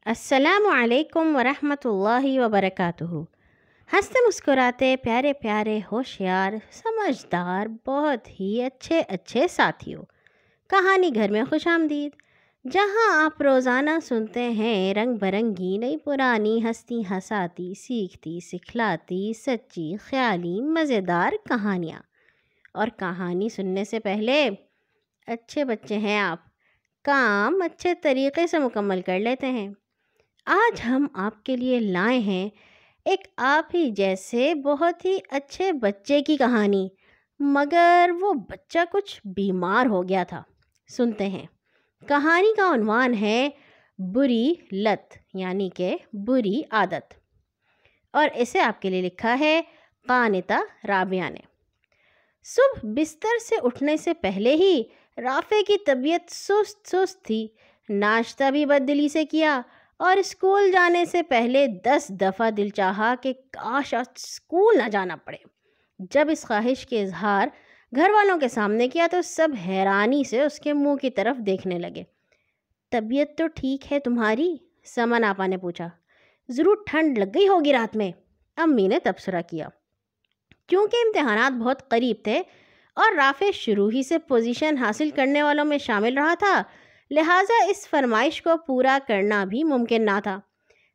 السلام علیکم ورحمۃ اللہ وبرکاتہ۔ ہنستے مسکراتے پیارے پیارے ہوشیار سمجھدار بہت ہی اچھے اچھے ساتھیوں، کہانی گھر میں خوش آمدید، جہاں آپ روزانہ سنتے ہیں رنگ برنگی نئی پرانی ہستی ہساتی سیکھتی سکھلاتی سچی خیالی مزیدار کہانیاں۔ اور کہانی سننے سے پہلے اچھے بچے ہیں آپ، کام اچھے طریقے سے مکمل کر لیتے ہیں۔ آج ہم آپ کے لیے لائے ہیں ایک آپ ہی جیسے بہت ہی اچھے بچے کی کہانی، مگر وہ بچہ کچھ بیمار ہو گیا تھا۔ سنتے ہیں۔ کہانی کا عنوان ہے بری لت، یعنی کہ بری عادت، اور اسے آپ کے لیے لکھا ہے قانتہ رابعہ نے۔ صبح بستر سے اٹھنے سے پہلے ہی رافع کی طبیعت سست تھی۔ ناشتہ بھی بددلی سے کیا اور اسکول جانے سے پہلے 10 دفعہ دل چاہا کہ کاش آج اسکول نہ جانا پڑے۔ جب اس خواہش کے اظہار گھر والوں کے سامنے کیا تو سب حیرانی سے اس کے منہ کی طرف دیکھنے لگے۔ طبیعت تو ٹھیک ہے تمہاری؟ سمن آپا نے پوچھا۔ ضرور ٹھنڈ لگ گئی ہوگی رات میں، امی نے تبصرہ کیا۔ کیونکہ امتحانات بہت قریب تھے اور رافع شروع ہی سے پوزیشن حاصل کرنے والوں میں شامل رہا تھا، لہٰذا اس فرمائش کو پورا کرنا بھی ممکن نہ تھا۔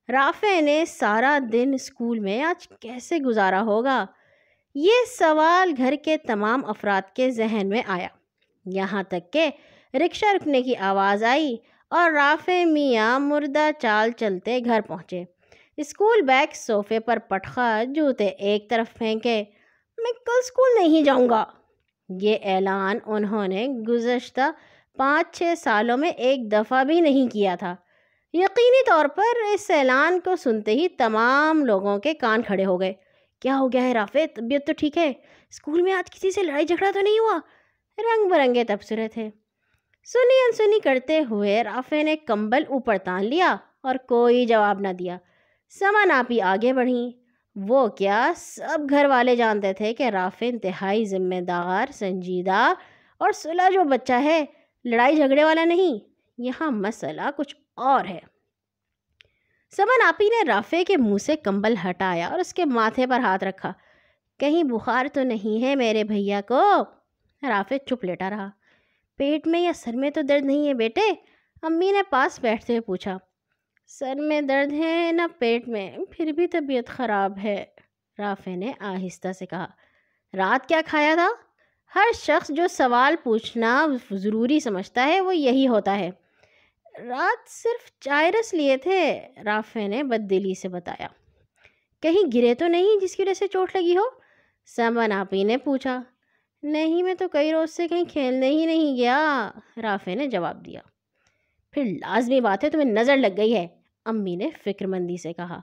رافع نے سارا دن اسکول میں آج کیسے گزارا ہوگا، یہ سوال گھر کے تمام افراد کے ذہن میں آیا، یہاں تک کہ رکشہ رکنے کی آواز آئی اور رافع میاں مردہ چال چلتے گھر پہنچے۔ اسکول بیگ صوفے پر پٹخا، جوتے ایک طرف پھینکے۔ میں کل اسکول نہیں جاؤں گا، یہ اعلان انہوں نے گزشتہ 5-6 سالوں میں ایک دفعہ بھی نہیں کیا تھا۔ یقینی طور پر اس اعلان کو سنتے ہی تمام لوگوں کے کان کھڑے ہو گئے۔ کیا ہو گیا ہے رافع؟ طبیعت تو ٹھیک ہے؟ اسکول میں آج کسی سے لڑائی جھگڑا تو نہیں ہوا؟ رنگ برنگے تبصرے تھے۔ سنی انسنی کرتے ہوئے رافع نے کمبل اوپر تان لیا اور کوئی جواب نہ دیا۔ سمن آپی آگے بڑھیں۔ وہ کیا، سب گھر والے جانتے تھے کہ رافع انتہائی ذمہ دار، سنجیدہ اور سلجھو بچہ ہے، لڑائی جھگڑے والا نہیں۔ یہاں مسئلہ کچھ اور ہے۔ سمن آپی نے رافع کے منہ سے کمبل ہٹایا اور اس کے ماتھے پر ہاتھ رکھا۔ کہیں بخار تو نہیں ہے میرے بھیا کو؟ رافع چپ لیٹا رہا۔ پیٹ میں یا سر میں تو درد نہیں ہے بیٹے؟ امی نے پاس بیٹھتے ہوئے پوچھا۔ سر میں درد ہے نہ پیٹ میں، پھر بھی طبیعت خراب ہے، رافع نے آہستہ سے کہا۔ رات کیا کھایا تھا؟ ہر شخص جو سوال پوچھنا ضروری سمجھتا ہے وہ یہی ہوتا ہے۔ رات صرف چائے رس لیے تھے، رافع نے بددلی سے بتایا۔ کہیں گرے تو نہیں جس کی وجہ سے چوٹ لگی ہو؟ سمن آپی نے پوچھا۔ نہیں، میں تو کئی روز سے کہیں کھیلنے ہی نہیں گیا، رافع نے جواب دیا۔ پھر لازمی بات ہے تمہیں نظر لگ گئی ہے، امی نے فکر مندی سے کہا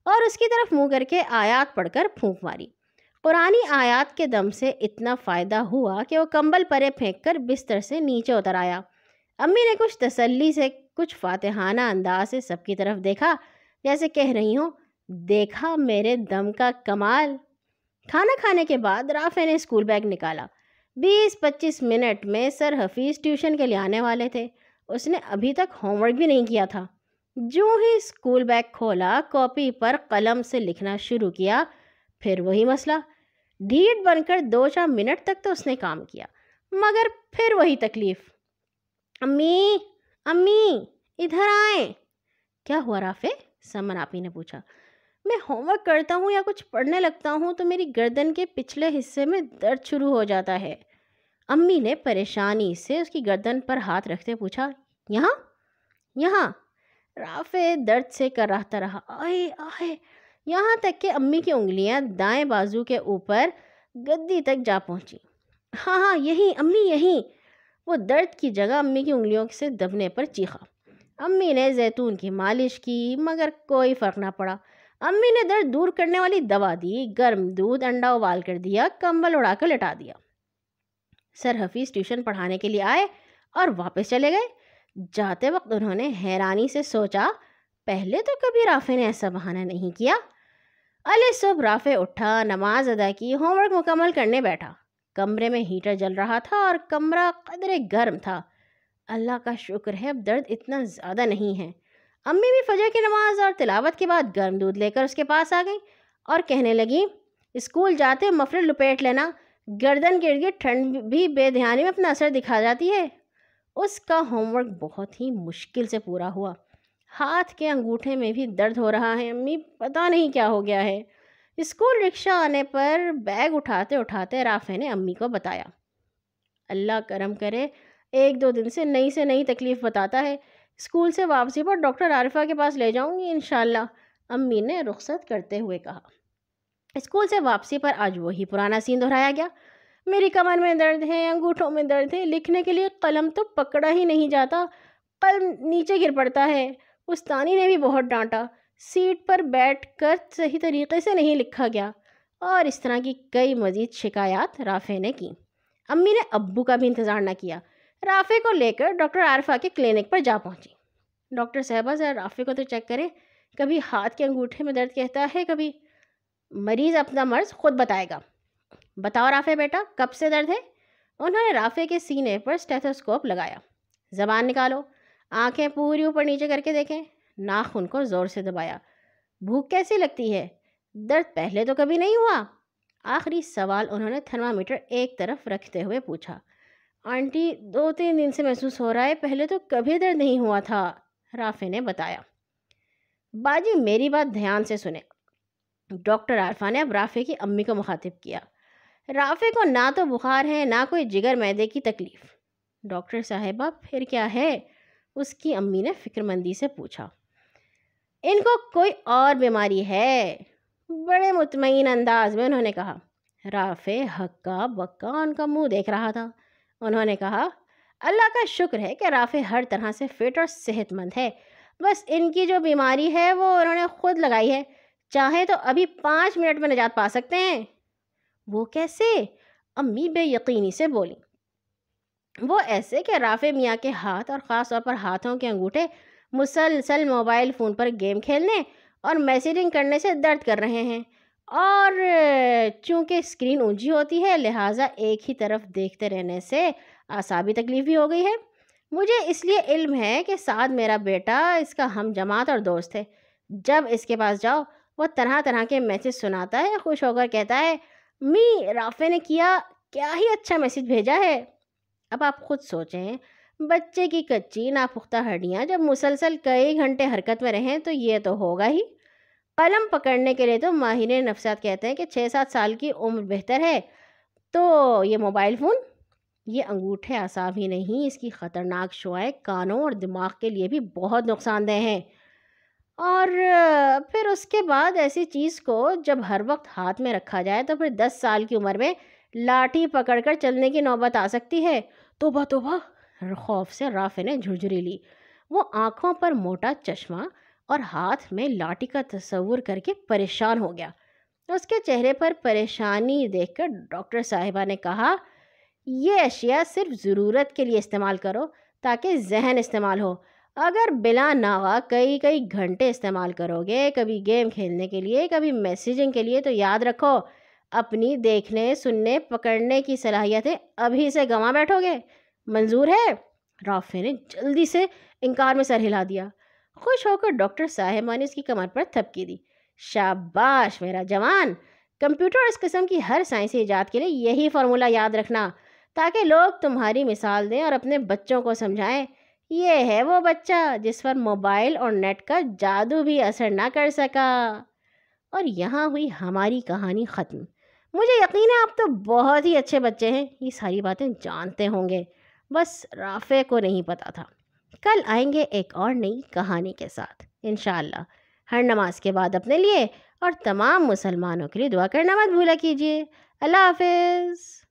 اور اس کی طرف منہ کر کے آیات پڑھ کر پھونک ماری۔ قرآنی آیات کے دم سے اتنا فائدہ ہوا کہ وہ کمبل پرے پھینک کر بستر سے نیچے اتر آیا۔ امی نے کچھ تسلی سے کچھ فاتحانہ انداز سے سب کی طرف دیکھا، جیسے کہہ رہی ہوں، دیکھا میرے دم کا کمال۔ کھانا کھانے کے بعد رافع نے اسکول بیگ نکالا۔ 20-25 منٹ میں سر حفیظ ٹیوشن کے لیے آنے والے تھے۔ اس نے ابھی تک ہوم ورک بھی نہیں کیا تھا۔ جو ہی اسکول بیگ کھولا، کاپی پر قلم سے لکھنا شروع کیا، پھر وہی مسئلہ۔ ڈھیٹ بن کر 2-4 منٹ تک تو اس نے کام کیا، مگر پھر وہی تکلیف۔ امی امی ادھر آئیں۔ کیا ہوا رافع؟ سمن آپی نے پوچھا۔ میں ہوم ورک کرتا ہوں یا کچھ پڑھنے لگتا ہوں تو میری گردن کے پچھلے حصے میں درد شروع ہو جاتا ہے، امی نے پریشانی سے اس کی گردن پر ہاتھ رکھتے پوچھا۔ یہاں رافع درد سے کراہتا رہا۔ آئے آئے، یہاں تک کہ امی کی انگلیاں دائیں بازو کے اوپر گدی تک جا پہنچی۔ ہاں یہیں امی، یہیں۔ وہ درد کی جگہ امی کی انگلیوں سے دبنے پر چیخا۔ امی نے زیتون کی مالش کی مگر کوئی فرق نہ پڑا۔ امی نے درد دور کرنے والی دوا دی، گرم دودھ انڈا ابال کر دیا، کمبل اڑا کر لٹا دیا۔ سر حفیظ ٹیوشن پڑھانے کے لیے آئے اور واپس چلے گئے۔ جاتے وقت انہوں نے حیرانی سے سوچا، پہلے تو کبھی رافع نے ایسا بہانہ نہیں کیا۔ صبح رافع اٹھا، نماز ادا کی، ہوم ورک مکمل کرنے بیٹھا۔ کمرے میں ہیٹر جل رہا تھا اور کمرہ قدرے گرم تھا۔ اللہ کا شکر ہے اب درد اتنا زیادہ نہیں ہے، امی بھی فجر کی نماز اور تلاوت کے بعد گرم دودھ لے کر اس کے پاس آ گئیں اور کہنے لگیں، اسکول جاتے مفلر لپیٹ لینا، گردن گر گرد ٹھنڈ بھی بے دھیانی میں اپنا اثر دکھا جاتی ہے۔ اس کا ہوم ورک بہت ہی مشکل سے پورا ہوا۔ ہاتھ کے انگوٹھے میں بھی درد ہو رہا ہے، امی پتہ نہیں کیا ہو گیا ہے۔ اسکول رکشہ آنے پر بیگ اٹھاتے اٹھاتے رافع نے امی کو بتایا۔ اللہ کرم کرے، 1-2 دن سے نئی تکلیف بتاتا ہے، اسکول سے واپسی پر ڈاکٹر عارفہ کے پاس لے جاؤں گی انشاءاللہ، امی نے رخصت کرتے ہوئے کہا۔ اسکول سے واپسی پر آج وہی پرانا سین دہرایا گیا۔ میری کمر میں درد ہے، انگوٹھوں میں درد ہے، لکھنے کے لیے قلم تو پکڑا ہی نہیں جاتا، قلم نیچے گر پڑتا ہے، استانی نے بھی بہت ڈانٹا، سیٹ پر بیٹھ کر صحیح طریقے سے نہیں لکھا گیا، اور اس طرح کی کئی مزید شکایات رافع نے کی۔ امی نے ابو کا بھی انتظار نہ کیا، رافع کو لے کر ڈاکٹر عارفہ کے کلینک پر جا پہنچی۔ ڈاکٹر صاحبہ ذرا رافع کو تو چیک کریں، کبھی ہاتھ کے انگوٹھے میں درد کہتا ہے، کبھی۔ مریض اپنا مرض خود بتائے گا۔ بتاؤ رافع بیٹا، کب سے درد ہے؟ انہوں نے رافع کے سینے پر اسٹیتھوسکوپ لگایا۔ زبان نکالو، آنکھیں پوری اوپر نیچے کر کے دیکھیں، ناخن کو زور سے دبایا۔ بھوک کیسی لگتی ہے؟ درد پہلے تو کبھی نہیں ہوا؟ آخری سوال انہوں نے تھرمامیٹر ایک طرف رکھتے ہوئے پوچھا۔ آنٹی 2-3 دن سے محسوس ہو رہا ہے، پہلے تو کبھی درد نہیں ہوا تھا، رافع نے بتایا۔ باجی میری بات دھیان سے سنیں، ڈاکٹر عارفہ نے اب رافع کی امی کو مخاطب کیا۔ رافع کو نہ تو بخار ہے، نہ کوئی جگر معدے کی تکلیف۔ ڈاکٹر صاحبہ پھر کیا ہے؟ اس کی امی نے فکر مندی سے پوچھا۔ ان کو کوئی اور بیماری ہے، بڑے مطمئن انداز میں انہوں نے کہا۔ رافع ہکا بکا ان کا منہ دیکھ رہا تھا۔ انہوں نے کہا، اللہ کا شکر ہے کہ رافع ہر طرح سے فٹ اور صحت مند ہے، بس ان کی جو بیماری ہے وہ انہوں نے خود لگائی ہے، چاہے تو ابھی 5 منٹ میں نجات پا سکتے ہیں۔ وہ کیسے؟ امی بے یقینی سے بولی۔ وہ ایسے کہ رافع میاں کے ہاتھ اور خاص طور پر ہاتھوں کے انگوٹھے مسلسل موبائل فون پر گیم کھیلنے اور میسیجنگ کرنے سے درد کر رہے ہیں، اور چونکہ اسکرین اونچی ہوتی ہے لہٰذا ایک ہی طرف دیکھتے رہنے سے اعصابی تکلیف بھی ہو گئی ہے۔ مجھے اس لیے علم ہے کہ سعد میرا بیٹا اس کا ہم جماعت اور دوست ہے، جب اس کے پاس جاؤ وہ طرح طرح کے میسیج سناتا ہے، خوش ہو کر کہتا ہے، می رافع نے کیا ہی اچھا میسیج بھیجا ہے۔ اب آپ خود سوچیں، بچے کی کچی ناپختہ ہڈیاں جب مسلسل کئی گھنٹے حرکت میں رہیں تو یہ تو ہوگا ہی۔ قلم پکڑنے کے لیے تو ماہر نفسیات کہتے ہیں کہ 6-7 سال کی عمر بہتر ہے، تو یہ موبائل فون، یہ انگوٹھے اعصاب ہی نہیں، اس کی خطرناک شعاعیں کانوں اور دماغ کے لیے بھی بہت نقصان دہ ہیں۔ اور پھر اس کے بعد ایسی چیز کو جب ہر وقت ہاتھ میں رکھا جائے تو پھر 10 سال کی عمر میں لاٹھی پکڑ کر چلنے کی نوبت آ سکتی ہے۔ توبہ توبہ، خوف سے رافع نے جھرجھری لی۔ وہ آنکھوں پر موٹا چشمہ اور ہاتھ میں لاٹھی کا تصور کر کے پریشان ہو گیا۔ اس کے چہرے پر پریشانی دیکھ کر ڈاکٹر صاحبہ نے کہا، یہ اشیاء صرف ضرورت کے لیے استعمال کرو تاکہ ذہن استعمال ہو، اگر بلا ناغہ کئی گھنٹے استعمال کرو گے، کبھی گیم کھیلنے کے لیے، کبھی میسیجنگ کے لیے، تو یاد رکھو اپنی دیکھنے سننے پکڑنے کی صلاحیتیں ابھی سے گنوا بیٹھو گے۔ منظور ہے؟ رافع نے جلدی سے انکار میں سر ہلا دیا۔ خوش ہو کر ڈاکٹر صاحبہ نے اس کی کمر پر تھپکی دی۔ شاباش میرا جوان، کمپیوٹر اور اس قسم کی ہر سائنسی ایجاد کے لیے یہی فارمولہ یاد رکھنا تاکہ لوگ تمہاری مثال دیں اور اپنے بچوں کو سمجھائیں۔ یہ ہے وہ بچہ جس پر موبائل اور نیٹ کا جادو بھی اثر نہ کر سکا۔ اور یہاں ہوئی ہماری کہانی ختم۔ مجھے یقین ہے آپ تو بہت ہی اچھے بچے ہیں، یہ ساری باتیں جانتے ہوں گے، بس رافع کو نہیں پتا تھا۔ کل آئیں گے ایک اور نئی کہانی کے ساتھ انشاءاللہ۔ ہر نماز کے بعد اپنے لیے اور تمام مسلمانوں کے لیے دعا کرنا مت بھولا کیجیے۔ اللہ حافظ۔